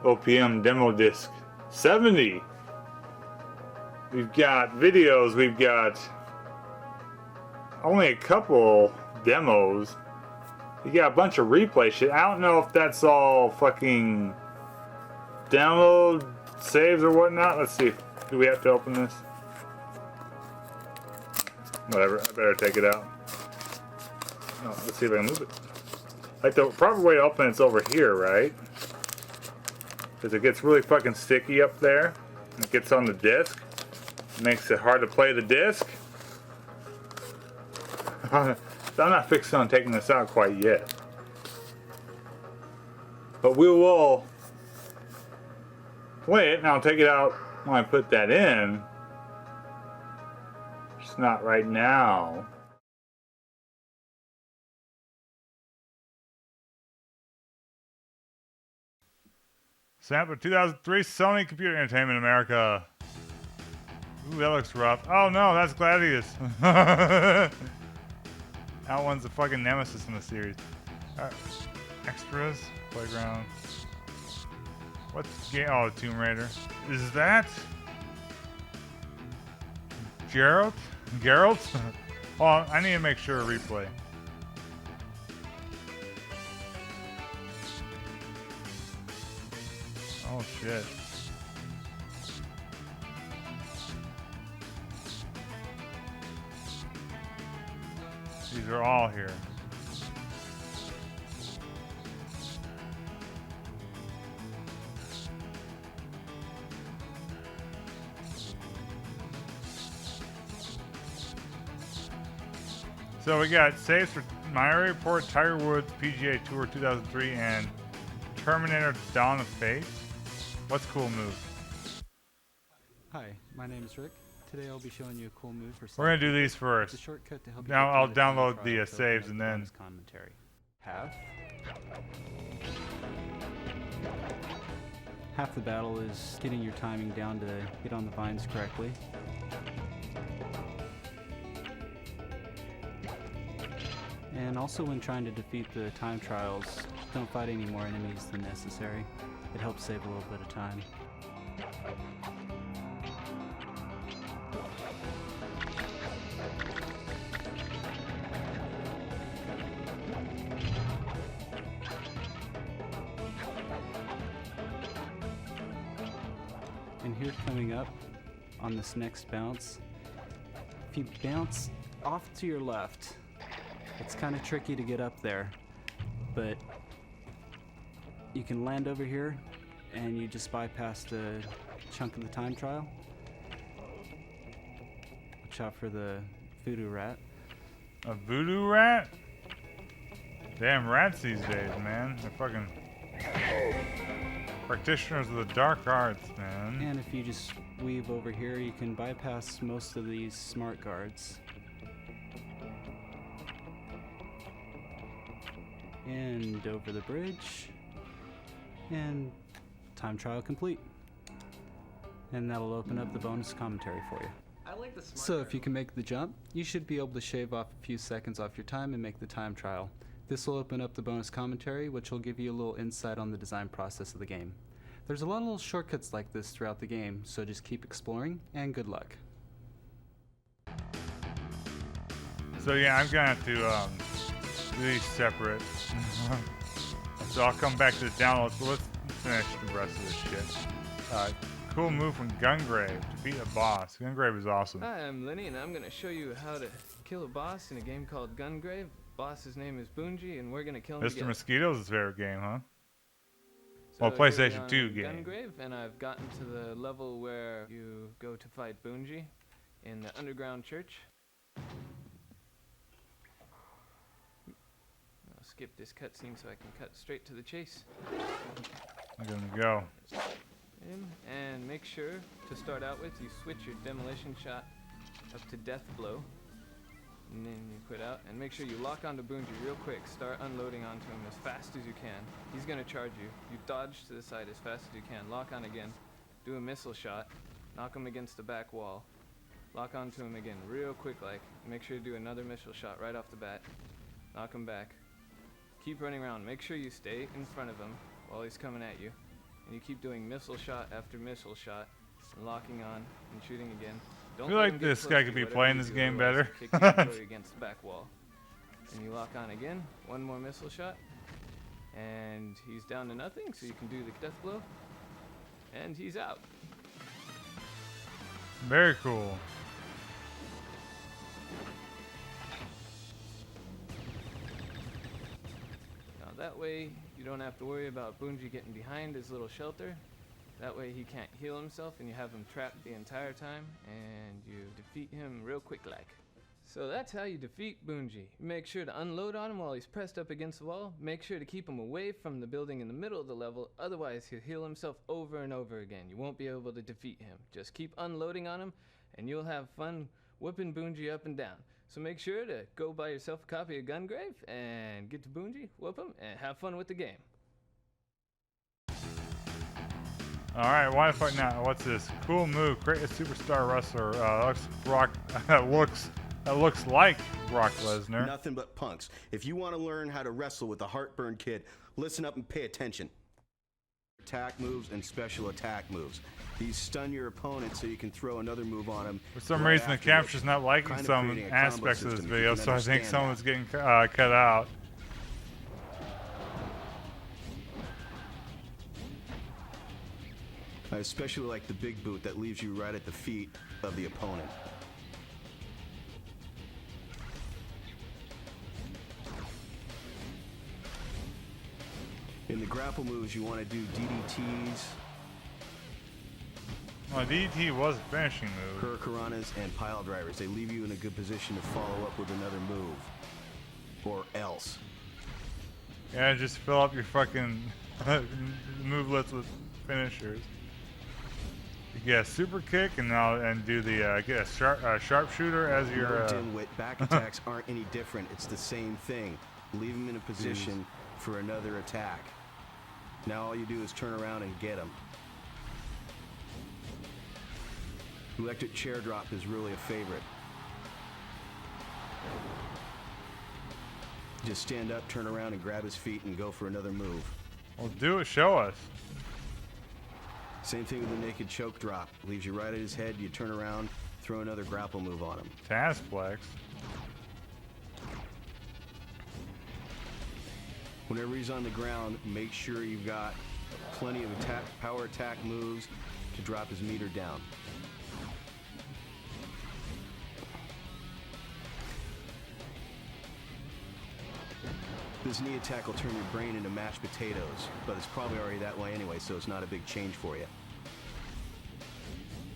OPM demo disc. 70. We've got videos. We've got only a couple demos. You got a bunch of replay shit. I don't know if that's all fucking download saves or whatnot. Let's see. Do we have to open this? Whatever. I better take it out. Oh, let's see if I can move it. Like the proper way to open it's over here, right? Because it gets really fucking sticky up there. And it gets on the disc. It makes it hard to play the disc. So I'm not fixing on taking this out quite yet. But we will play it, and I'll take it out when I put that in. Just not right now. Sample 2003 Sony Computer Entertainment America. Ooh, that looks rough. Oh no, that's Gladius. That one's the fucking nemesis in the series. Alright. Extras. Playground. What's game? Oh, Tomb Raider. Is that Geralt? Geralt? Oh, I need to make sure replay. Oh shit. These are all here. So we got saves for Miami Report, Tiger Woods, PGA Tour 2003, and Terminator Dawn of Fate. What's cool move? Hi, my name is Rick. Today I'll be showing you a cool move for. We're gonna do these first. It's a shortcut to help you. Now I'll download the saves and then. Commentary. Half the battle is getting your timing down to get on the vines correctly. And also when trying to defeat the time trials, don't fight any more enemies than necessary. It helps save a little bit of time. And here coming up on this next bounce, if you bounce off to your left, it's kind of tricky to get up there, but you can land over here and you just bypass the chunk of the time trial. Watch out for the voodoo rat. A voodoo rat? Damn rats these days, man. They're fucking practitioners of the dark arts, man. And if you just weave over here, you can bypass most of these smart guards. And over the bridge. And time trial complete. And that'll open up the bonus commentary for you. So if you can make the jump, you should be able to shave off a few seconds off your time and make the time trial. This will open up the bonus commentary, which will give you a little insight on the design process of the game. There's a lot of little shortcuts like this throughout the game, so just keep exploring, and good luck. So yeah, I'm gonna have to do these separate. So I'll come back to the downloads, but let's finish the rest of this shit. Cool move from Gungrave. Defeat a boss. Gungrave is awesome. Hi, I'm Lenny, and I'm gonna show you how to kill a boss in a game called Gungrave. Boss's name is Bungie, and we're gonna kill him Mr. together. Mosquito's his favorite game, huh? So Well, PlayStation here we 2 are game. in Gungrave, and I've gotten to the level where you go to fight Bungie in the underground church. I'll skip this cutscene so I can cut straight to the chase. I'm gonna go. And make sure to start out with, you switch your demolition shot up to death blow. And then you quit out, and make sure you lock onto Bungie real quick. Start unloading onto him as fast as you can. He's gonna charge you. You dodge to the side as fast as you can. Lock on again. Do a missile shot. Knock him against the back wall. Lock onto him again real quick like. Make sure you do another missile shot right off the bat. Knock him back. Keep running around. Make sure you stay in front of him while he's coming at you. and you keep doing missile shot after missile shot, and locking on and shooting again. Don't I feel let like him get this close guy to could you, be whatever playing you this do, game otherwise better. he'll kick you and throw you against the back wall. And you lock on again, one more missile shot, and he's down to nothing, so you can do the death blow, and he's out. Very cool. Now that way, you don't have to worry about Bungie getting behind his little shelter. That way he can't heal himself, and you have him trapped the entire time, and you defeat him real quick like. So that's how you defeat Bungie. Make sure to unload on him while he's pressed up against the wall. Make sure to keep him away from the building in the middle of the level, otherwise he'll heal himself over and over again. You won't be able to defeat him. Just keep unloading on him, and you'll have fun whooping Bungie up and down. So make sure to go buy yourself a copy of Gungrave, and get to Bungie, whoop him, and have fun with the game. Alright, why the fuck not? What's this? Cool move. Create a superstar wrestler. That looks like Brock Lesnar. Nothing but punks. If you want to learn how to wrestle with a heartburn kid, listen up and pay attention. Attack moves and special attack moves. These stun your opponent so you can throw another move on him. For some reason, the capture's not liking some aspects of this video, so I think someone's getting cut out. I especially like the big boot that leaves you right at the feet of the opponent. In the grapple moves, you want to do DDTs, Well, DDT was a finishing move. Hurricanranas, and pile drivers. They leave you in a good position to follow up with another move. Or else. Yeah, just fill up your fucking movelets with finishers. You get a super kick and do the get a sharpshooter as your. Dimwit, back attacks aren't any different. It's the same thing. Leave him in a position for another attack. Now all you do is turn around and get him. Electric chair drop is really a favorite. Just stand up, turn around, and grab his feet and go for another move. Well, do it. Show us. Same thing with the naked choke drop. Leaves you right at his head. You turn around, throw another grapple move on him. Tazplex. Whenever he's on the ground, make sure you've got plenty of power attack moves to drop his meter down. This knee attack will turn your brain into mashed potatoes, but it's probably already that way anyway, so it's not a big change for you.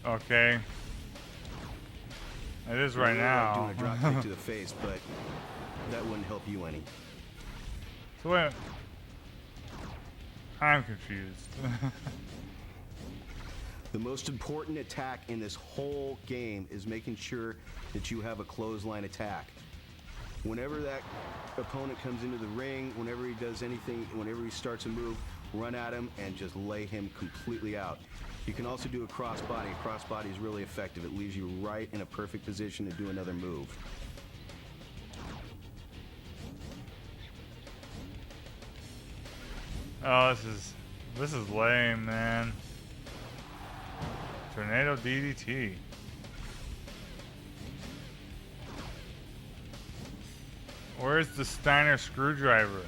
Okay. It is right now. Doing a drop kick to the face, but that wouldn't help you any. So wait. I'm confused. The most important attack in this whole game is making sure that you have a clothesline attack. Whenever that opponent comes into the ring, whenever he does anything, whenever he starts a move, run at him and just lay him completely out. You can also do a crossbody. A crossbody is really effective. It leaves you right in a perfect position to do another move. Oh, this is lame, man. Tornado DDT. Where's the Steiner screwdriver?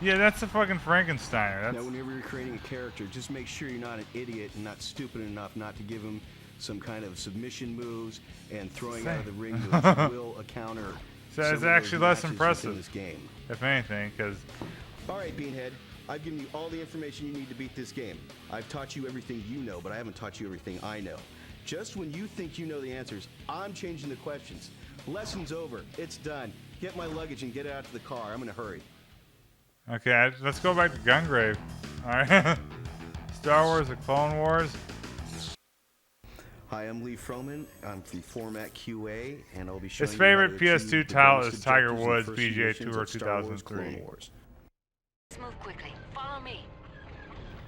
Yeah, that's a fucking Frankensteiner. That's... Now, whenever you're creating a character, just make sure you're not an idiot and not stupid enough not to give him some kind of submission moves and throwing out of the ring moves. You will encounter. So it's actually less impressive in this game, if anything, because. All right, Beanhead. I've given you all the information you need to beat this game. I've taught you everything you know, but I haven't taught you everything I know. Just when you think you know the answers, I'm changing the questions. Lesson's over. It's done. Get my luggage and get out to the car. I'm in a hurry. Okay, let's go back to Gungrave. Alright. Star Wars or Clone Wars? Hi, I'm Lee Froman. I'm from Format QA, and I'll be showing His you how favorite to PS2 achieve the title bonus is Tiger objectives in Woods first PGA editions Tour of Star Wars 2003. Clone Wars. Let's move quickly. Follow me.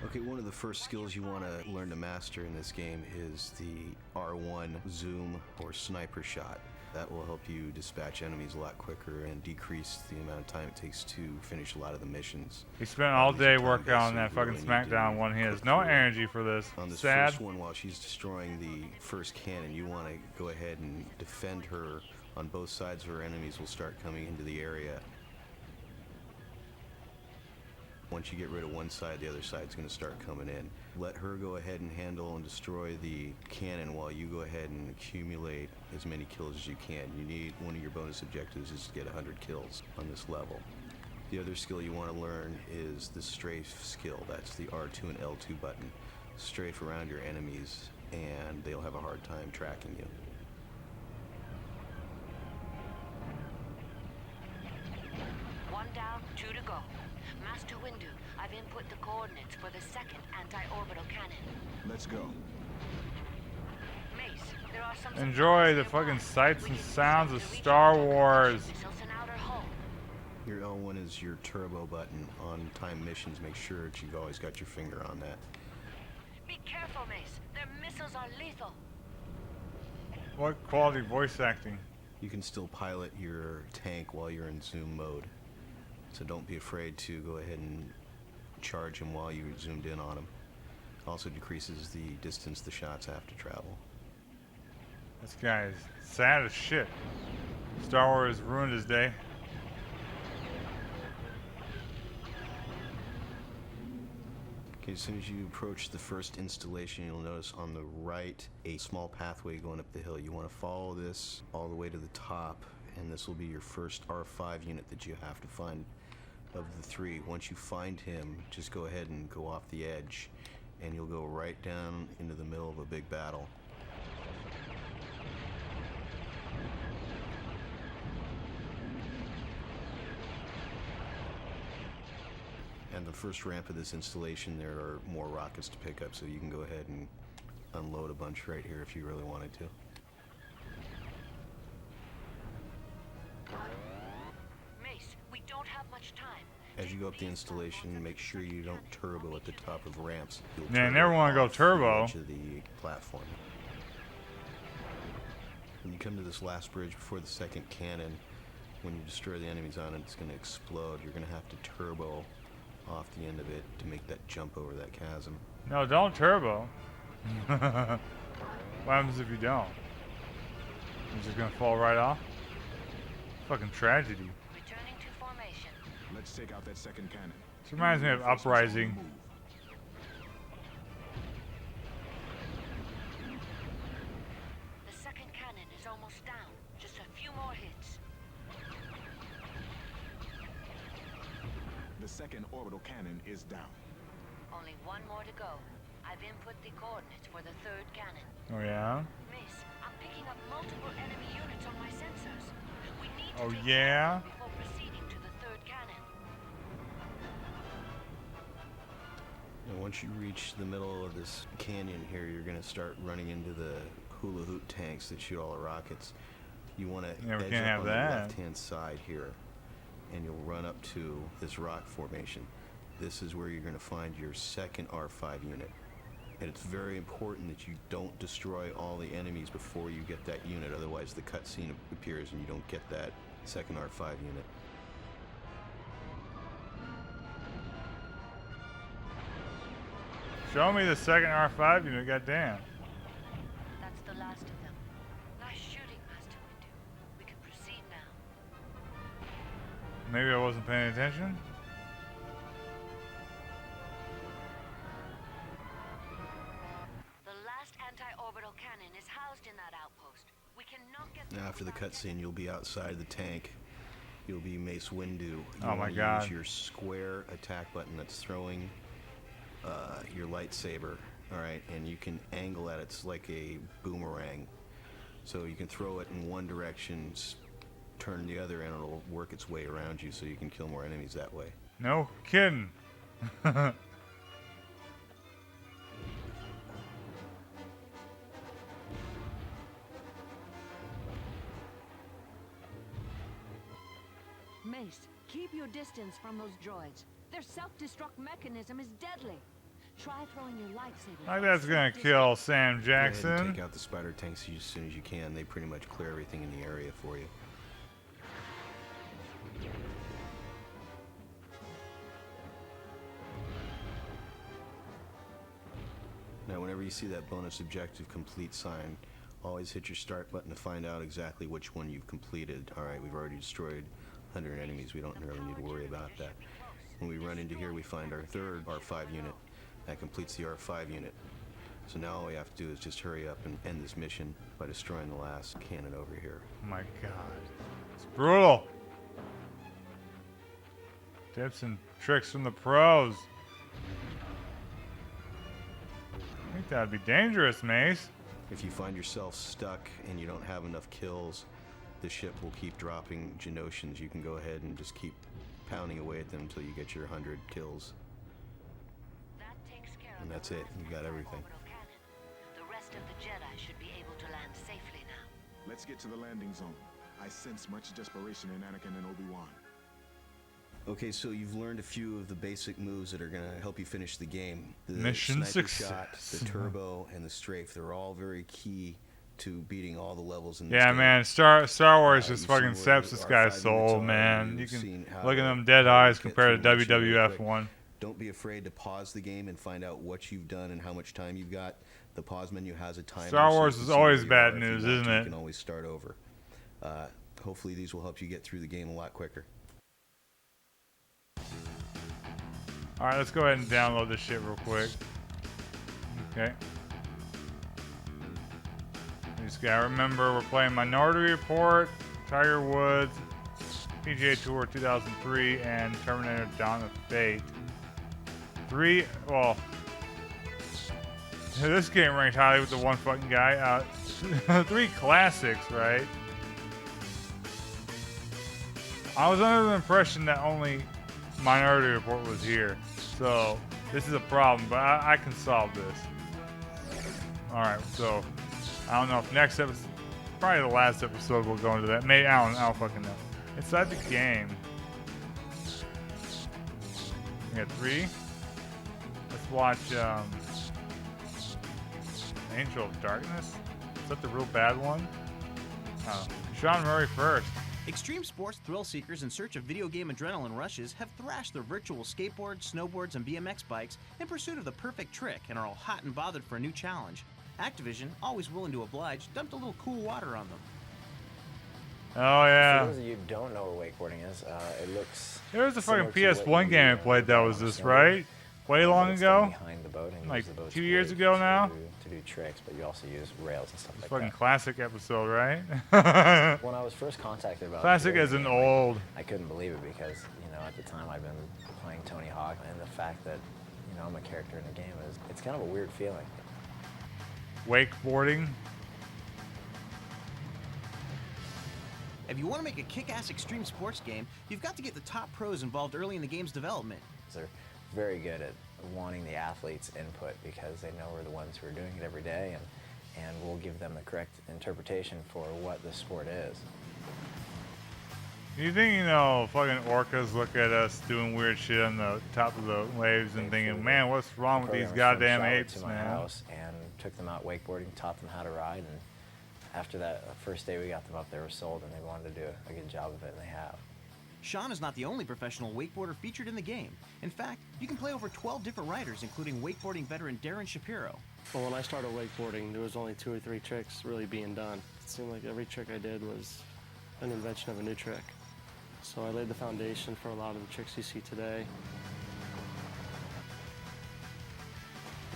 Okay, one of the first skills you want to learn to master in this game is the R1 zoom or sniper shot. That will help you dispatch enemies a lot quicker and decrease the amount of time it takes to finish a lot of the missions. He spent all These are day time-based, working on so that you fucking really need SmackDown to one. He has click no through. energy for this. On this Sad. first one, while she's destroying the first cannon, you want to go ahead and defend her on both sides, or enemies will start coming into the area. Once you get rid of one side, the other side's going to start coming in. Let her go ahead and handle and destroy the cannon while you go ahead and accumulate as many kills as you can. You need, one of your bonus objectives is to get 100 kills on this level. The other skill you want to learn is the strafe skill. That's the R2 and L2 button. Strafe around your enemies and they'll have a hard time tracking you. One down, 2 to go. Master Windu, I've input the coordinates for the second anti-orbital cannon. Let's go. Mace, there are some Enjoy the supplies fucking nearby. sights We and can use sounds them of to reach Star orbital Wars. connection missiles in outer hull. Your L1 is your turbo button. On time missions, make sure that you've always got your finger on that. Be careful, Mace. Their missiles are lethal. What quality voice acting. You can still pilot your tank while you're in zoom mode. So don't be afraid to go ahead and charge him while you're zoomed in on him. Also decreases the distance the shots have to travel. This guy is sad as shit. Star Wars ruined his day. Okay, as soon as you approach the first installation, you'll notice on the right a small pathway going up the hill. You want to follow this all the way to the top, and this will be your first R5 unit that you have to find of the 3. Once you find him, just go ahead and go off the edge, and you'll go right down into the middle of a big battle. And the first ramp of this installation, there are more rockets to pick up, so you can go ahead and unload a bunch right here if you really wanted to. Mace, we don't have much time. As you go up the installation, make sure you don't turbo at the top of ramps. You'll Man, turbo never wanna go off the turbo. edge of the platform. When you come to this last bridge before the second cannon, when you destroy the enemies on it, it's going to explode. You're going to have to turbo off the end of it to make that jump over that chasm. No, don't turbo. What happens if you don't? You're just gonna fall right off? Fucking tragedy. Returning to formation. Let's take out that second cannon. This reminds me of Uprising. The second cannon is almost down. Just a few more hits. The second orbital cannon is down. Only one more to go. I've input the coordinates for the third cannon. Oh yeah? Mace, I'm picking up multiple enemy units on my sensors. We need to Oh, take yeah? care of them before proceeding to the third cannon. And once you reach the middle of this canyon here, you're going to start running into the hula hoop tanks that shoot all the rockets. You want to Yeah, we edge can't up have on that. the left-hand side here, and you'll run up to this rock formation. This is where you're going to find your second R5 unit. And it's very important that you don't destroy all the enemies before you get that unit, otherwise the cutscene appears and you don't get that second R5 unit. Show me the second R5 unit, goddamn. That's the last of them. Nice shooting, Master Windu. We can proceed now. Maybe I wasn't paying attention? The last anti-orbital cannon is housed in that outpost. We cannot get through After the without cutscene, you'll be outside the tank. You'll be Mace Windu. You Oh my wanna God. Use your square attack button that's throwing your lightsaber. All right, and you can angle at it. It's like a boomerang. So you can throw it in one direction, turn the other, and it'll work its way around you, so you can kill more enemies that way. No kidding. Mace, keep your distance from those droids. Their self-destruct mechanism is deadly. Try throwing your lightsaber. Like that's gonna kill Sam Go ahead and Jackson. take out the spider tanks as soon as you can. They pretty much clear everything in the area for you. Now, whenever you see that bonus objective complete sign, always hit your start button to find out exactly which one you've completed. All right, we've already destroyed 100 enemies. We don't really need to worry about that. When we run into here, we find our third R5 unit. That completes the R5 unit. So now all we have to do is just hurry up and end this mission by destroying the last cannon over here. Oh my god. It's brutal. Tips and tricks from the pros. I think that'd be dangerous, Mace. If you find yourself stuck and you don't have enough kills, the ship will keep dropping Genosians. You can go ahead and just keep pounding away at them until you get your 100 kills. That takes care of And that's it. You got everything. orbital cannon. The rest of the Jedi should be able to land safely now. Let's get to the landing zone. I sense much desperation in Anakin and Obi-Wan. Okay, so you've learned a few of the basic moves that are going to help you finish the game. The Mission sniper success. shot, the turbo, and the strafe. They're all very key to beating all the levels in this Yeah, game. man, Star Wars just you've fucking seen where saps the this R5 guy's units soul, are, man. You you've can seen how look at to them dead eyes get compared to through the mission really WWF quick. 1. Don't be afraid to pause the game and find out what you've done and how much time you've got. The pause menu has a timer. Star so you Wars can is see always where you bad are. If you news, want isn't to, it? You can always start over. Hopefully these will help you get through the game a lot quicker. Alright, let's go ahead and download this shit real quick. Okay. You just gotta remember we're playing Minority Report, Tiger Woods, PGA Tour 2003, and Terminator Dawn of Fate. This game ranked highly with the one fucking guy. 3 classics, right? I was under the impression that only Minority Report was here, so this is a problem, but I can solve this. Alright, so I don't know if next episode, probably the last episode, we'll go into that. Maybe, I don't fucking know. Inside the game, we got 3. Let's watch Angel of Darkness. Is that the real bad one? Sean Murray first. Extreme sports thrill seekers in search of video game adrenaline rushes have thrashed their virtual skateboards, snowboards, and BMX bikes in pursuit of the perfect trick and are all hot and bothered for a new challenge. Activision, always willing to oblige, dumped a little cool water on them. Oh yeah. For those of you who don't know what wakeboarding is, it looks. There was a fucking similar to what PS1 you game I do played that on was a this, snowboard. right? Way long It's done ago? behind the boat and you Like use the boat's 2 years blade ago now? to do tricks, but you also use rails and stuff like Fucking that. classic episode, right? When I was first contacted about Classic doing as an it, old. I couldn't believe it because at the time I'd been playing Tony Hawk, and the fact that I'm a character in a game it's kind of a weird feeling. Wakeboarding. If you want to make a kick-ass extreme sports game, you've got to get the top pros involved early in the game's development. They're very good at wanting the athletes' input because they know we're the ones who are doing it every day, and we'll give them the correct interpretation for what the sport is. You think, fucking orcas look at us doing weird shit on the top of the waves and thinking, man, what's wrong with these goddamn apes, to my man? house and took them out wakeboarding, taught them how to ride, and after that first day we got them up, they were sold and they wanted to do a good job of it, and they have. Sean is not the only professional wakeboarder featured in the game. In fact, you can play over 12 different riders, including wakeboarding veteran Darren Shapiro. Well, when I started wakeboarding, there was only 2 or 3 tricks really being done. It seemed like every trick I did was an invention of a new trick. So I laid the foundation for a lot of the tricks you see today.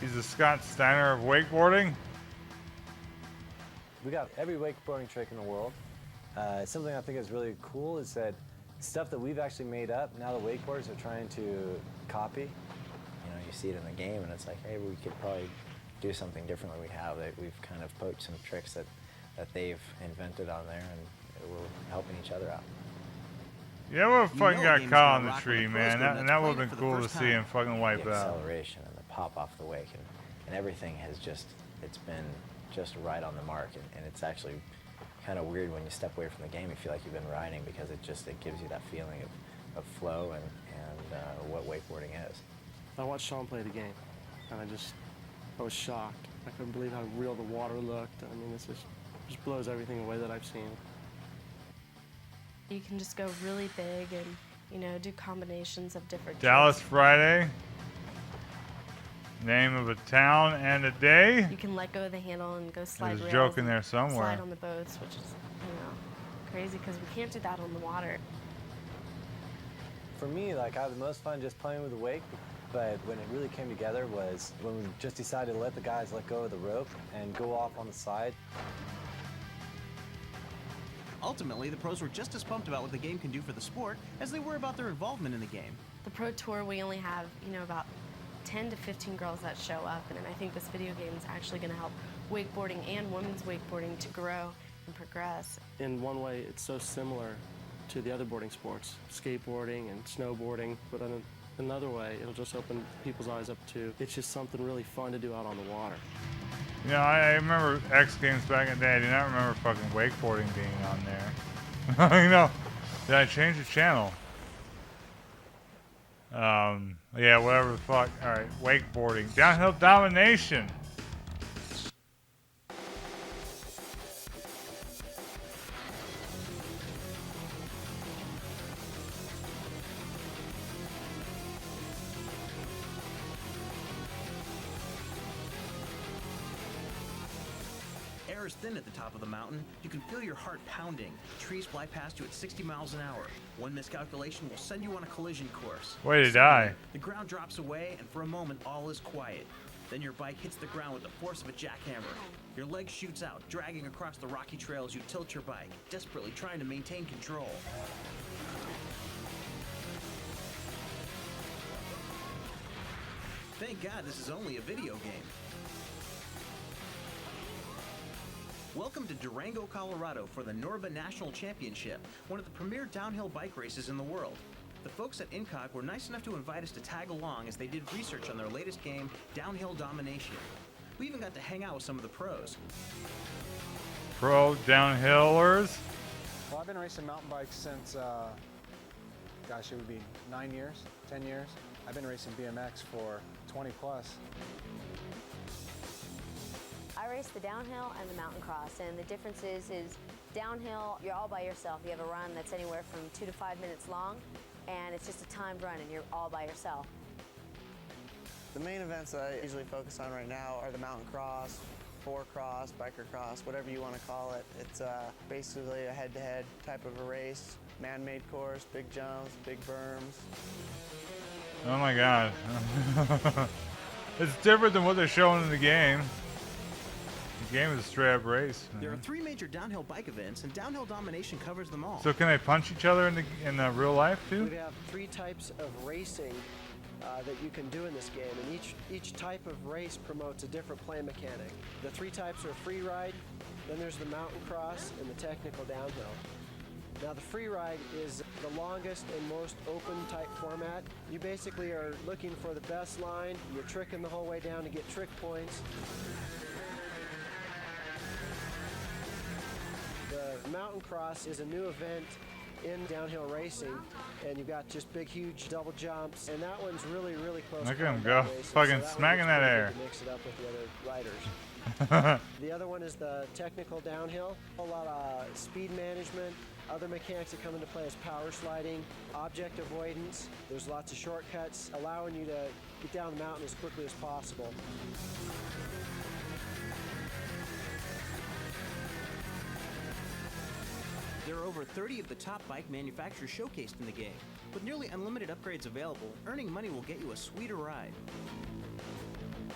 He's the Scott Steiner of wakeboarding. We got every wakeboarding trick in the world. Something I think is really cool is that stuff that we've actually made up, now the wakeboarders are trying to copy. You see it in the game, and it's like, hey, we could probably do something different than we have. We've kind of poached some tricks that they've invented on there, and we're helping each other out. Yeah, we fucking know got games caught gonna on the rock when tree, the pros man. go And nuts that would playing have it been for the cool to first see time. him fucking wipe The out. acceleration and the pop off the wake, and everything has it's been just right on the mark, and it's actually kind of weird when you step away from the game. You feel like you've been riding because it gives you that feeling of flow and what wakeboarding is. I watched Sean play the game. I was shocked. I couldn't believe how real the water looked. I mean, this just blows everything away that I've seen. You can just go really big and, you know, do combinations of different Dallas tricks. Friday. Name of a town and a day. You can let go of the handle and go slide There's a rails joke in and there somewhere. slide on the boats, which is, you know, crazy because we can't do that on the water. For me, like, I had the most fun just playing with the wake, but when it really came together was when we just decided to let the guys let go of the rope and go off on the side. Ultimately, the pros were just as pumped about what the game can do for the sport as they were about their involvement in the game. The Pro Tour, we only have, you know, about 10 to 15 girls that show up, and I think this video game is actually going to help wakeboarding and women's wakeboarding to grow and progress. In one way, it's so similar to the other boarding sports, skateboarding and snowboarding, but in another way, it'll just open people's eyes up to, it's just something really fun to do out on the water. You know, I remember X Games back in the day. I do not remember fucking wakeboarding being on there. You know, did I change the channel? Yeah, whatever the fuck. Alright, wakeboarding. Downhill domination. Air is thin at the top of the mountain. You can feel your heart pounding. Trees fly past you at 60 miles an hour. One miscalculation will send you on a collision course. Way to die. The ground drops away, and for a moment, all is quiet. Then your bike hits the ground with the force of a jackhammer. Your leg shoots out, dragging across the rocky trail as you tilt your bike, desperately trying to maintain control. Thank God this is only a video game. Welcome to Durango, Colorado for the Norba National Championship, one of the premier downhill bike races in the world. The folks at INCOG were nice enough to invite us to tag along as they did research on their latest game, Downhill Domination. We even got to hang out with some of the pros. Pro downhillers. Well, I've been racing mountain bikes since, gosh, it would be 9 years, 10 years. I've been racing BMX for 20 plus. I race the downhill and the mountain cross, and the difference is downhill, you're all by yourself. You have a run that's anywhere from 2 to 5 minutes long, and it's just a timed run, and you're all by yourself. The main events that I usually focus on right now are the mountain cross, four cross, biker cross, whatever you want to call it. It's basically a head-to-head type of a race, man-made course, big jumps, big berms. Oh my god. It's different than what they're showing in the game. The game is a straight up race. There are 3 major downhill bike events, and Downhill Domination covers them all. So can they punch each other in the real life too? We have 3 types of racing that you can do in this game, and each type of race promotes a different play mechanic. The 3 types are free ride, then there's the mountain cross, and the technical downhill. Now the free ride is the longest and most open type format. You basically are looking for the best line, you're tricking the whole way down to get trick points. The mountain cross is a new event in downhill racing, and you've got just big, huge double jumps, and that one's really, really close. Look at him go, fucking smacking that air. To mix it up with the other riders. The other one is the technical downhill. A lot of speed management. Other mechanics that come into play is power sliding, object avoidance. There's lots of shortcuts, allowing you to get down the mountain as quickly as possible. There are over 30 of the top bike manufacturers showcased in the game. With nearly unlimited upgrades available, earning money will get you a sweeter ride.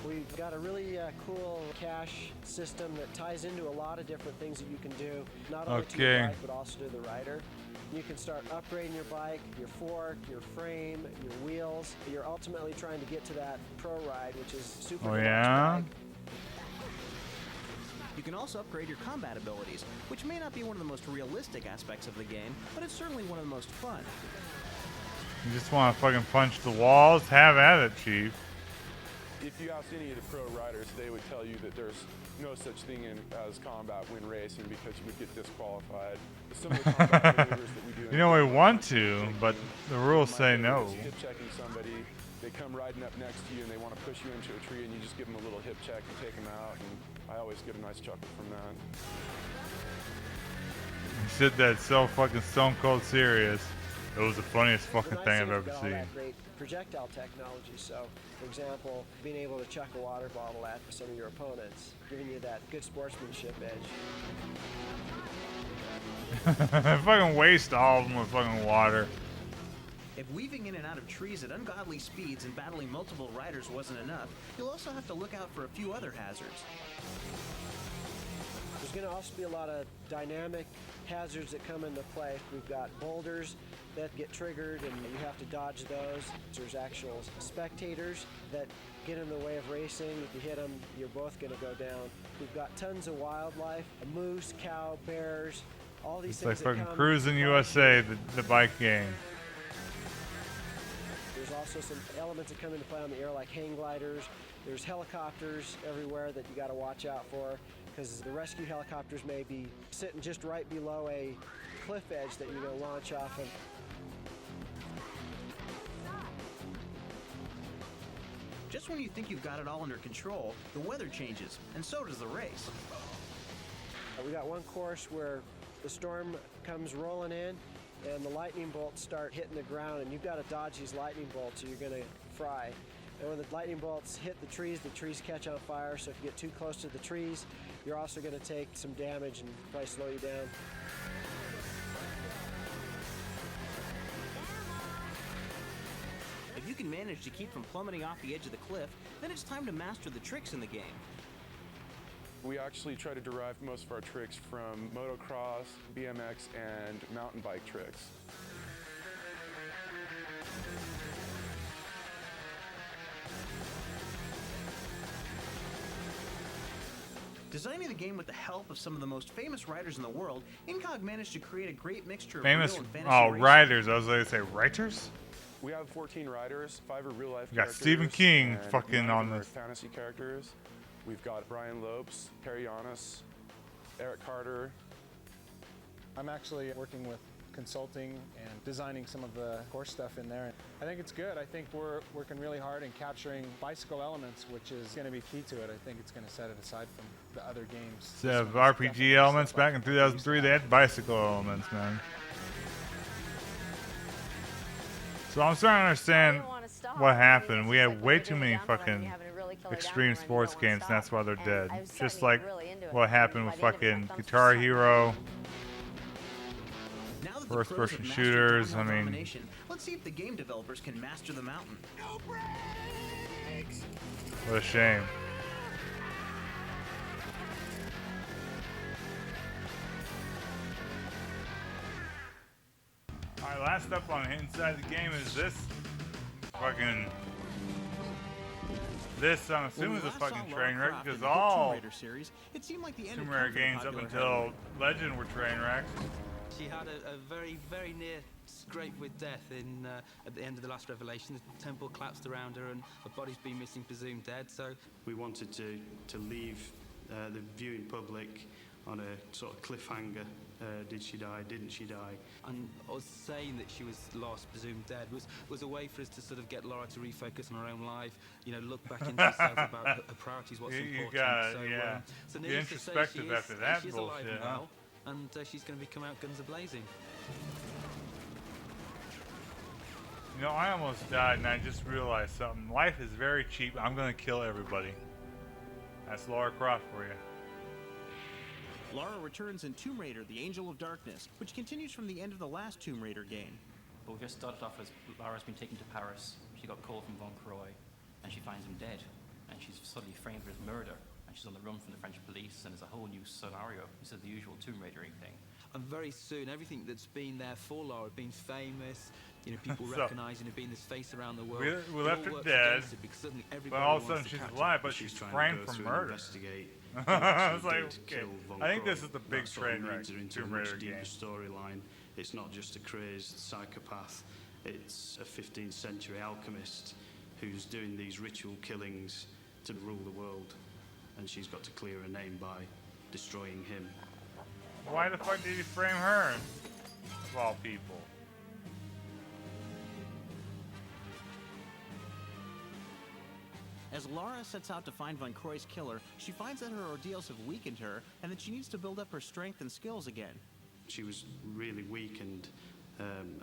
We've got a really cool cash system that ties into a lot of different things that you can do, not only to your bike, but also to the rider. You can start upgrading your bike, your fork, your frame, your wheels. You're ultimately trying to get to that pro ride, which is super Oh yeah? bike. You can also upgrade your combat abilities, which may not be one of the most realistic aspects of the game, but it's certainly one of the most fun. You just want to fucking punch the walls? Have at it, Chief. If you ask any of the pro riders, they would tell you that there's no such thing as combat when racing because you would get disqualified. Some of the combat maneuvers that we do You know, we want to, but the rules say no. Hip checking somebody, they come riding up next to you and they want to push you into a tree, and you just give them a little hip check and take them out, and I always get a nice chuckle from that. You said that so fucking stone cold serious. It was the funniest fucking thing I've ever seen. That great projectile technology. So, for example, being able to chuck a water bottle at some of your opponents, giving you that good sportsmanship edge. Fucking waste all of them with fucking water. If weaving in and out of trees at ungodly speeds and battling multiple riders wasn't enough, you'll also have to look out for a few other hazards. There's going to also be a lot of dynamic hazards that come into play. We've got boulders that get triggered and you have to dodge those. There's actual spectators that get in the way of racing. If you hit them, you're both going to go down. We've got tons of wildlife, a moose, cow, bears, all these things. It's like fucking Cruising USA, the bike game. There's also some elements that come into play on the air like hang gliders. There's helicopters everywhere that you got to watch out for, because the rescue helicopters may be sitting just right below a cliff edge that you're going to launch off of. Just when you think you've got it all under control, the weather changes, and so does the race. We got one course where the storm comes rolling in and the lightning bolts start hitting the ground, and you've got to dodge these lightning bolts or you're going to fry. And when the lightning bolts hit the trees catch on fire, so if you get too close to the trees, you're also going to take some damage and probably slow you down. If you can manage to keep from plummeting off the edge of the cliff, then it's time to master the tricks in the game. We actually try to derive most of our tricks from motocross, BMX, and mountain bike tricks. Designing the game with the help of some of the most famous riders in the world, Incog managed to create a great mixture of Famous, real and fantasy racing. riders. I was going to say writers? We have 14 riders, 5 are real-life We got characters. Stephen King and fucking 9 on of them are this. fantasy characters. We've got Brian Lopes, Perry Giannis, Eric Carter. I'm actually working with consulting and designing some of the course stuff in there. I think it's good. I think we're working really hard and capturing bicycle elements, which is going to be key to it. I think it's going to set it aside from the other games. Instead of RPG elements back in 2003, they had bicycle elements, man. So I'm starting to understand what happened. We had way too many fucking extreme sports games, and that's why they're dead. Just like what happened with fucking Guitar Hero, first-person shooters. I mean, Let's see if the game developers can master the mountain. No brakes! what a shame. Alright, last up on inside the game is this fucking. This, I'm assuming, is a fucking train wreck, because all Tomb Raider games up until Legend were train wrecks. She had a very, very near scrape with death at the end of the last revelation. The temple collapsed around her and her body's been missing, presumed dead. So we wanted to leave the viewing public on a sort of cliffhanger. Did she die? Didn't she die? And us saying that she was lost, presumed dead, was a way for us to sort of get Laura to refocus on her own life. You know, look back into herself about her priorities, what's important. You got it, so, yeah. So you're introspective after that she's bullshit. Alive now, and she's going to be coming out guns a-blazing. You know, I almost died, and I just realized something. Life is very cheap. I'm going to kill everybody. That's Lara Croft for you. Lara returns in Tomb Raider, The Angel of Darkness, which continues from the end of the last Tomb Raider game. Well, we just started off as Lara's been taken to Paris. She got called from Von Croy, and she finds him dead. And she's suddenly framed for his murder, and she's on the run from the French police, and there's a whole new scenario instead of the usual Tomb Raider-y thing. And very soon, everything that's been there for Lara, being famous, you know, people recognizing her, being this face around the world. We left her dead, but all of a sudden she's alive, but she's framed for murder. I was like, okay, I think this is the big train wreck Tomb Raider game. Storyline. It's not just a crazed psychopath. It's a 15th century alchemist who's doing these ritual killings to rule the world, and she's got to clear her name by destroying him. Why the fuck did he frame her? Of all people. As Lara sets out to find Von Croy's killer, she finds that her ordeals have weakened her and that she needs to build up her strength and skills again. She was really weakened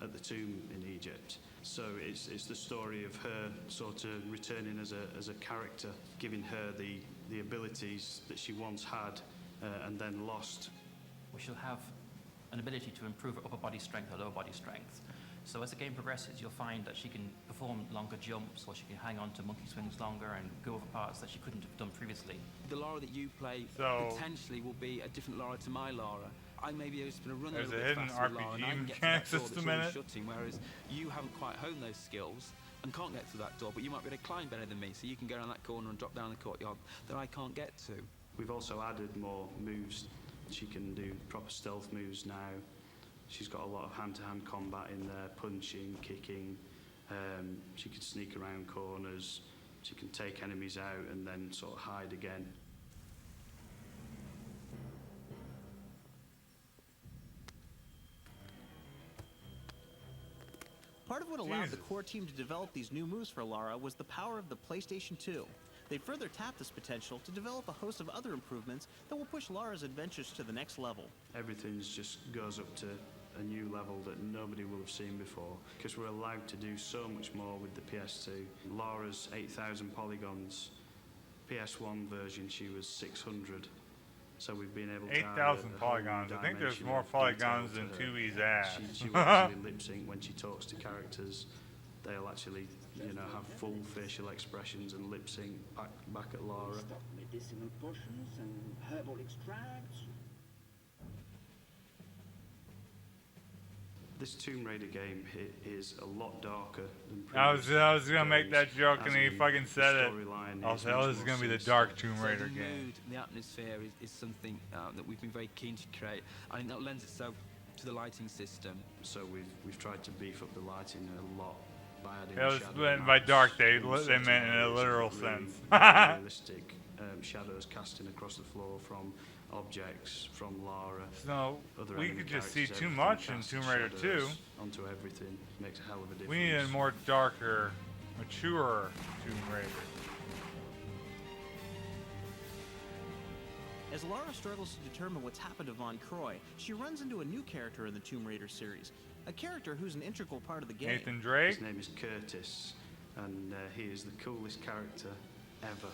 at the tomb in Egypt. So it's the story of her sort of returning as a character, giving her the abilities that she once had and then lost. We shall have an ability to improve her upper body strength or lower body strength. So as the game progresses, you'll find that she can perform longer jumps, or she can hang on to monkey swings longer and go over parts that she couldn't have done previously. The Lara that you play potentially will be a different Lara to my Lara. I may be able to run a little bit faster with Lara, and I can get to that door that's really shutting, whereas you haven't quite honed those skills and can't get to that door, but you might be able to climb better than me, so you can go around that corner and drop down the courtyard that I can't get to. We've also added more moves. She can do proper stealth moves now. She's got a lot of hand-to-hand combat in there, punching, kicking. She can sneak around corners. She can take enemies out and then sort of hide again. Part of what allowed the core team to develop these new moves for Lara was the power of the PlayStation 2. They further tapped this potential to develop a host of other improvements that will push Lara's adventures to the next level. Everything just goes up to a new level that nobody will have seen before, because we're allowed to do so much more with the PS2. Lara's 8,000 polygons. PS1 version, she was 600. So we've been able to 8,000 polygons. I think there's more polygons than 2E's ass. She will actually lip sync when she talks to characters. They'll actually, have full facial expressions and lip sync back at Lara. Stock medicinal potions and herbal extracts. This Tomb Raider game is a lot darker than previous I was gonna make that joke and he fucking said it. I was like, oh, this is gonna be the dark Tomb Raider the game. Mood, the atmosphere is something that we've been very keen to create. I think that lends itself to the lighting system. So we've tried to beef up the lighting a lot by adding by dark they meant in a literal sense. Realistic shadows casting across the floor from objects, from Lara. So we could just see too much in Tomb Raider 2. Onto everything makes a hell of a difference. We need a more darker, mature Tomb Raider. As Lara struggles to determine what's happened to Von Croy, she runs into a new character in the Tomb Raider series. A character who's an integral part of the game. Nathan Drake? His name is Curtis, and he is the coolest character ever.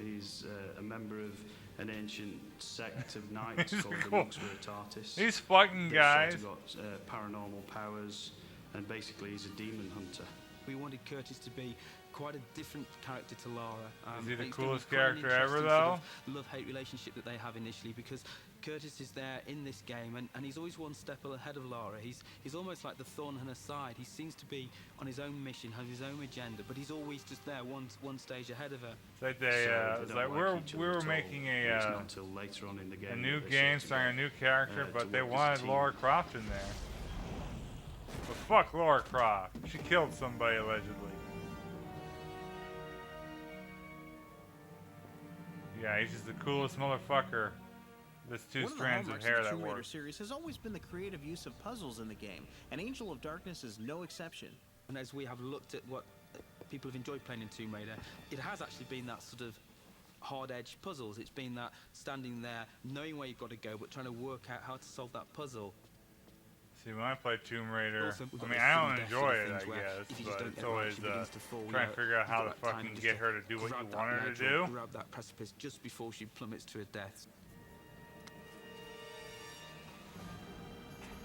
He's a member of an ancient sect of knights called the Monks Veritatis. These fucking guys. They've sort of got paranormal powers, and basically he's a demon hunter. We wanted Curtis to be quite a different character to Lara. Is he the coolest character ever, though? Sort of love-hate relationship that they have initially, because Curtis is there in this game, and he's always one step ahead of Lara. He's almost like the thorn in her side. He seems to be on his own mission, has his own agenda, but he's always just there, one stage ahead of her. It's like we were making a new game starring a new character, but they wanted Lara Croft in there. But fuck Lara Croft. She killed somebody allegedly. Yeah, he's just the coolest motherfucker. There's two strands of hair that Tomb Raider work. series has always been the creative use of puzzles in the game, and Angel of Darkness is no exception. And as we have looked at what people have enjoyed playing in Tomb Raider, it has actually been that sort of hard-edged puzzles. It's been that standing there, knowing where you've got to go, but trying to work out how to solve that puzzle. See, when I play Tomb Raider, I mean, I don't enjoy it, I guess, but it's always trying to figure out how to fucking get her to do what you want her to do. Grab that precipice just before she plummets to her death.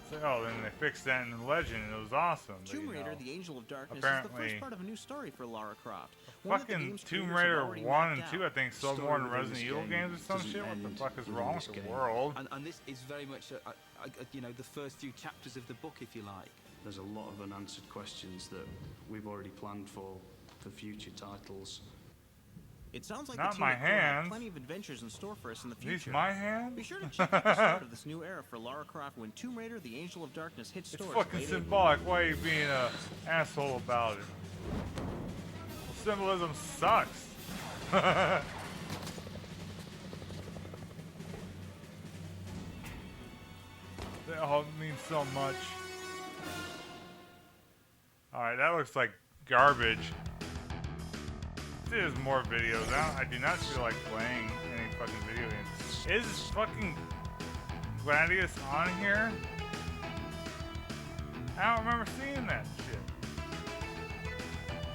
So, oh, then they fixed that in the legend, and it was awesome. Tomb Raider, the Angel of Darkness, is the first part of a new story for Lara Croft. Fucking Tomb Raider 1 and 2, I think, sold more than Resident Evil games or some shit. What the fuck is wrong with the world? And this is very much, the first few chapters of the book, if you like. There's a lot of unanswered questions that we've already planned for future titles. It sounds like Not the team my at Core have hands. plenty of adventures in store for us in the future. These my hands? Be sure to check out the start of this new era for Lara Croft when Tomb Raider: The Angel of Darkness hits It's stores. fucking late symbolic. Why are you being an asshole about it? Well, symbolism sucks. They all mean so much. Alright, that looks like garbage. see there's more videos. I do not feel like playing any fucking video games. Is fucking Gladius on here? I don't remember seeing that shit.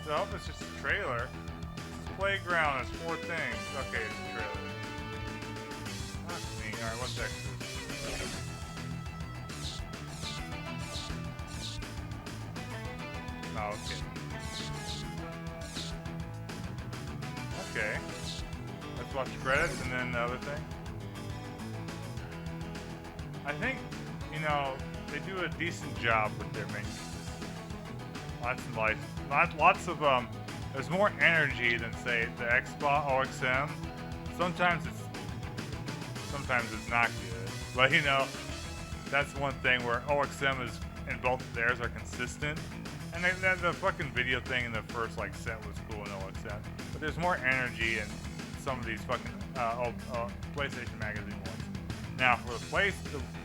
So I hope it's just a trailer. Playground is 4 things. Okay, it's a trailer. That's me. Alright, what's next? Oh, okay. Okay. Let's watch the credits and then the other thing. I think, you know, they do a decent job with their menus. Lots of there's more energy than say the Xbox OXM. Sometimes it's not good. But you know, that's one thing where OXM is and both of theirs are consistent. And the fucking video thing in the first like set was cool in OXM. But there's more energy in some of these fucking PlayStation Magazine ones. Now for the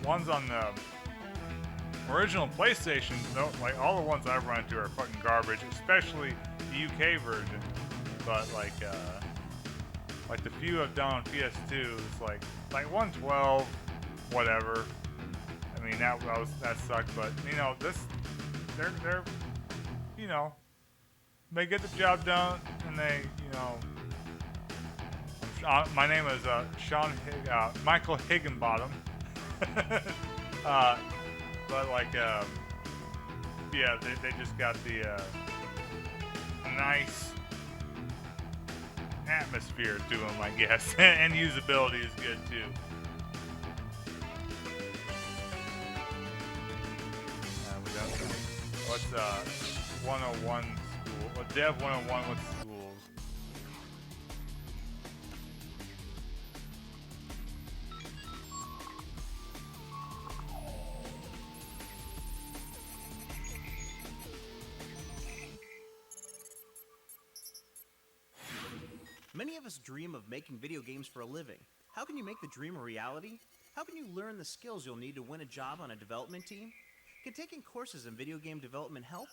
ones on the original PlayStation, like all the ones I've run into are fucking garbage, especially the UK version. But like the few I've done on PS2, it's like 112, whatever. I mean that sucked, but you know they're you know they get the job done, and they my name is Michael Higginbottom. But like, yeah, they just got the nice atmosphere to them, I guess, and usability is good too. We got what's 101 school? Dev 101 with schools. Many of us dream of making video games for a living. How can you make the dream a reality? How can you learn the skills you'll need to win a job on a development team? Can taking courses in video game development help?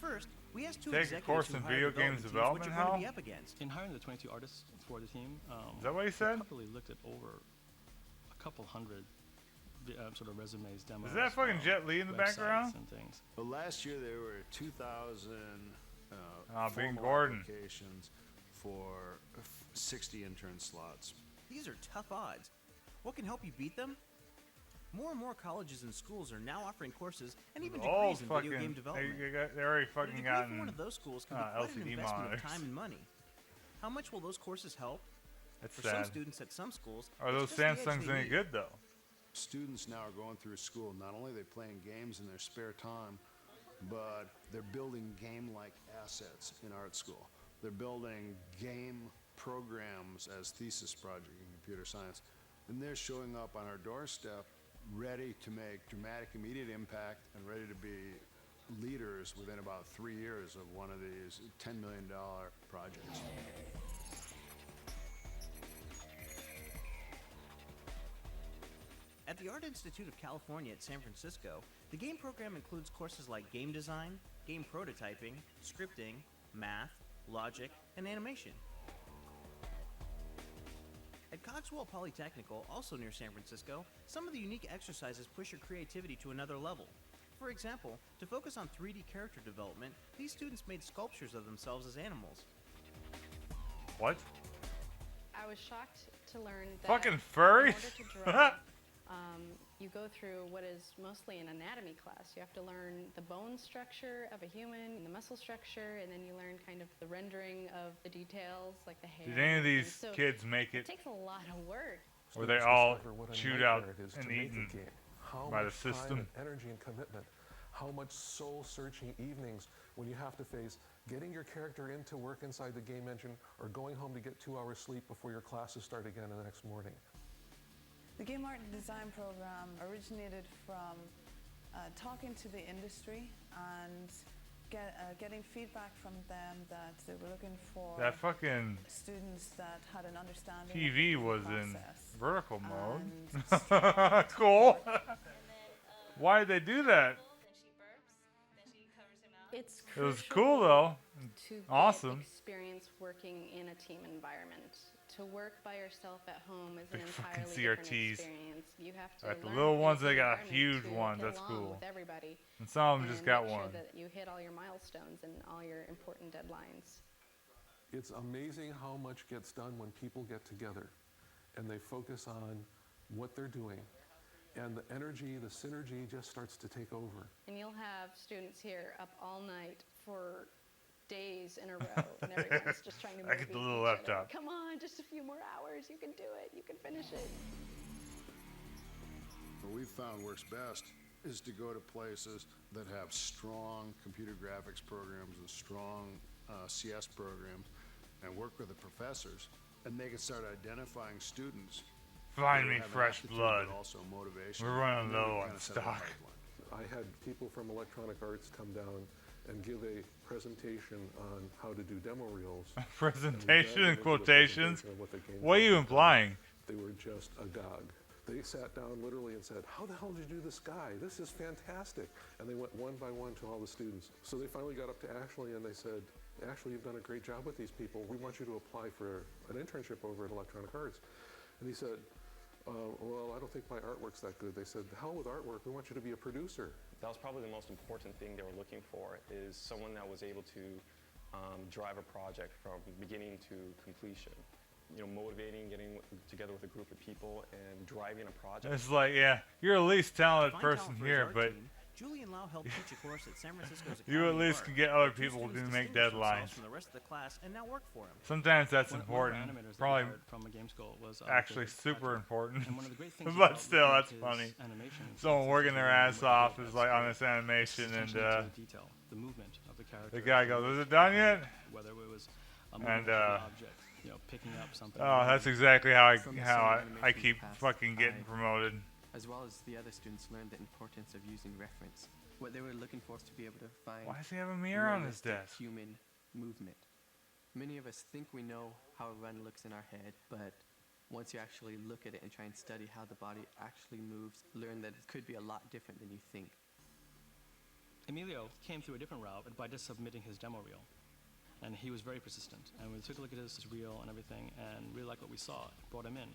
First, we asked two executives course who in hired video development games teams development what you're going to be help? up against. In hiring the 22 artists for the team, Is that what he said? we probably looked at over a couple hundred sort of resumes, demos. Is that fucking Jet Li in the websites background? And things. Well, last year there were 2,000 Being formal Gordon. applications for 60 intern slots. These are tough odds. What can help you beat them? More and more colleges and schools are now offering courses and even Oh, degrees in video game development. They already But a fucking degree gotten from one of those schools can be quite an LCD investment monitors. of time and money. How much will those courses help? That's For sad. some students at some schools, Are those it's just the edge Samsungs they any need. good though? Students now are going through school. Not only are they playing games in their spare time, but they're building game-like assets in art school. They're building game programs as thesis project in computer science. And they're showing up on our doorstep ready to make dramatic immediate impact and ready to be leaders within about 3 years of one of these $10 million projects. At the Art Institute of California at San Francisco, the game program includes courses like game design, game prototyping, scripting, math, logic, and animation. At Cogswell Polytechnical, also near San Francisco, some of the unique exercises push your creativity to another level. For example, to focus on 3D character development, these students made sculptures of themselves as animals. What? I was shocked to learn that Fucking furries? in order to draw, you go through what is mostly an anatomy class. You have to learn the bone structure of a human, the muscle structure, and then you learn kind of the rendering of the details, like the hair. Did any of these So kids make it? It takes a lot of work. Were they all chewed out and eaten by the system? Energy and commitment. How much soul-searching evenings when you have to face getting your character into work inside the game engine or going home to get 2 hours sleep before your classes start again the next morning. The Game Art and Design program originated from talking to the industry and getting feedback from them that they were looking for That fucking students that had an understanding TV of the was in process. vertical mode. Cool. Why did they do that? It's It was cool though. to awesome. get experience working in a team environment. To work by yourself at home is an Big fucking entirely different CRTs. experience. You have to Right, the learn little in a ones, team they got environment huge to ones. get That's along cool. with everybody, And some of them just got make sure one. that you hit all your milestones and all your important deadlines. It's amazing how much gets done when people get together and they focus on what they're doing. And the energy, the synergy just starts to take over. And you'll have students here up all night for days in a row, and everyone's just trying to I get the motivate little each other. laptop. Come on, just a few more hours. You can do it. You can finish it. What we've found works best is to go to places that have strong computer graphics programs and strong CS programs and work with the professors, and they can start identifying students. Find who me have an fresh aptitude, blood. but also motivation. We're running And then we low kinda on set a stock. pipeline. I had people from Electronic Arts come down and give a presentation on how to do demo reels. Presentation in And we dived into the quotations? presentation of what the game What are you was. implying? They were just agog. They sat down literally and said, "How the hell did you do this guy? This is fantastic." And they went one by one to all the students. So they finally got up to Ashley and they said, "Ashley, you've done a great job with these people. We want you to apply for an internship over at Electronic Arts." And he said, "Well, I don't think my artwork's that good." They said, "The hell with artwork. We want you to be a producer." That was probably the most important thing they were looking for, is someone that was able to drive a project from beginning to completion. You know, motivating, getting together with a group of people and driving a project. It's like, yeah, you're the least talented Find person talent for his here, art but team, Julian Lau helped teach a course at San Francisco's you Academy at of least Art. can get other The two people to students make distinguished themselves deadlines. from the rest of the class and now work for him. Sometimes that's One of our important. animators that we Probably hired from a game school was actually David super Patrick. important. And one of the great things But about still, looking at that's his funny. animations Someone is working their ass really off what is he like does. on this animation, His and attention to detail, the movement of the character. the guy goes, "Is it done yet?" Whether it was a And movement of an object, you know, picking up something. oh, that's exactly how From the I same I animation keep past, fucking getting I, promoted. As well as the other students, learned the importance of using reference. What they were looking for is to be able to find. Why does he have a mirror on his realistic desk? Human movement. Many of us think we know how a run looks in our head, but once you actually look at it and try and study how the body actually moves, learn that it could be a lot different than you think. Emilio came through a different route by just submitting his demo reel. And he was very persistent. And we took a look at his reel and everything and really liked what we saw. Brought him in.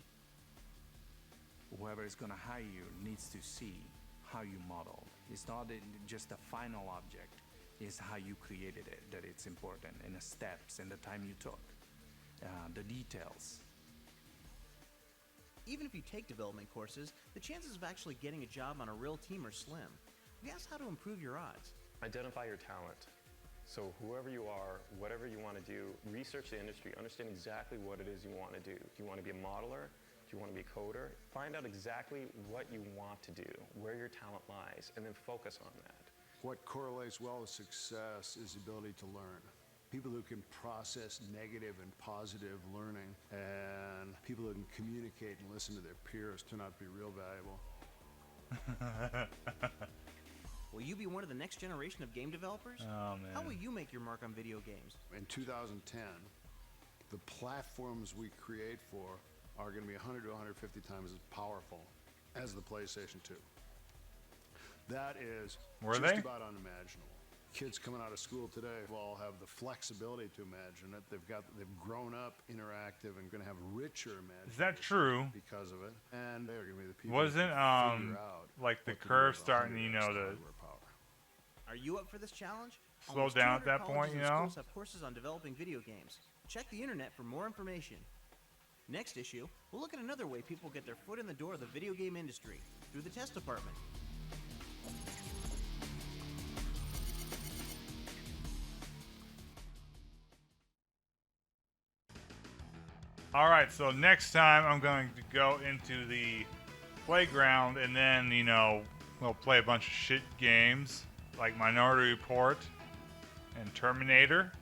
Whoever is going to hire you needs to see how you model. It's not just a final object. It's how you created it that it's important, and the steps and the time you took, the details. Even if you take development courses, the chances of actually getting a job on a real team are slim. We asked how to improve your odds. Identify your talent. So whoever you are, whatever you want to do, research the industry, understand exactly what it is you want to do. Do you want to be a modeler? Do you want to be a coder? Find out exactly what you want to do, where your talent lies, and then focus on that. What correlates well with success is the ability to learn. People who can process negative and positive learning, and people who can communicate and listen to their peers turn out to be real valuable. Will you be one of the next generation of game developers? Oh, man. How will you make your mark on video games? In 2010, the platforms we create for are going to be 100 to 150 times as powerful as the PlayStation 2. That is just about unimaginable. Kids coming out of school today will all have the flexibility to imagine it. They've grown up interactive and going to have richer imagination. Is that true? Because of it, and they're going to be the people. Wasn't that figure out like the what to do curve with starting, 100x you know, to hardware power. Are you up for this challenge? slow Almost down at 200 that point, colleges you and know? schools have courses on developing video games. Check the internet for more information. Next issue, we'll look at another way people get their foot in the door of the video game industry, through the test department. Alright, so next time I'm going to go into the playground and then, you know, we'll play a bunch of shit games like Minority Report and Terminator.